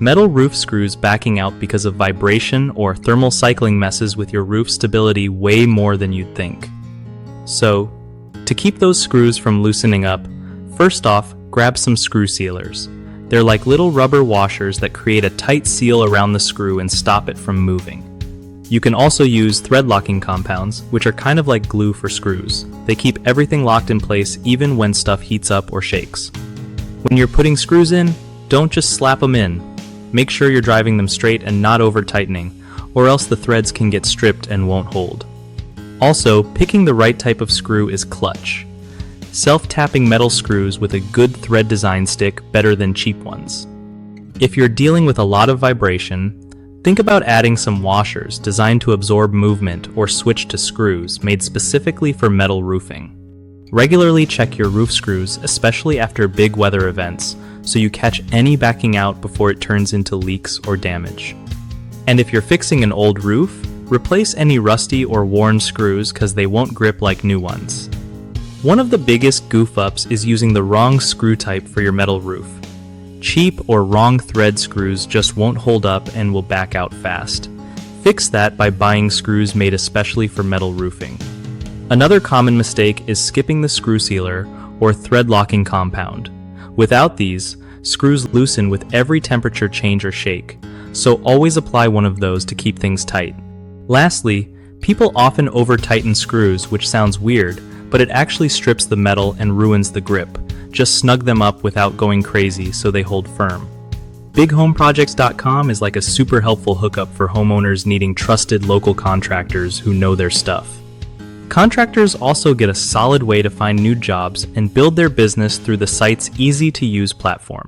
Metal roof screws backing out because of vibration or thermal cycling messes with your roof stability way more than you'd think. So, to keep those screws from loosening up, first off, grab some screw sealers. They're like little rubber washers that create a tight seal around the screw and stop it from moving. You can also use thread locking compounds, which are kind of like glue for screws. They keep everything locked in place even when stuff heats up or shakes. When you're putting screws in, don't just slap them in. Make sure you're driving them straight and not over tightening, or else the threads can get stripped and won't hold. Also, picking the right type of screw is clutch. Self-tapping metal screws with a good thread design stick better than cheap ones. If you're dealing with a lot of vibration, think about adding some washers designed to absorb movement or switch to screws made specifically for metal roofing. Regularly check your roof screws, especially after big weather events, so you catch any backing out before it turns into leaks or damage. And if you're fixing an old roof, replace any rusty or worn screws because they won't grip like new ones. One of the biggest goof-ups is using the wrong screw type for your metal roof. Cheap or wrong thread screws just won't hold up and will back out fast. Fix that by buying screws made especially for metal roofing. Another common mistake is skipping the screw sealer or thread locking compound. Without these, screws loosen with every temperature change or shake, so always apply one of those to keep things tight. Lastly, people often over-tighten screws, which sounds weird, but it actually strips the metal and ruins the grip. Just snug them up without going crazy so they hold firm. BigHomeProjects.com is like a super helpful hookup for homeowners needing trusted local contractors who know their stuff. Contractors also get a solid way to find new jobs and build their business through the site's easy-to-use platform.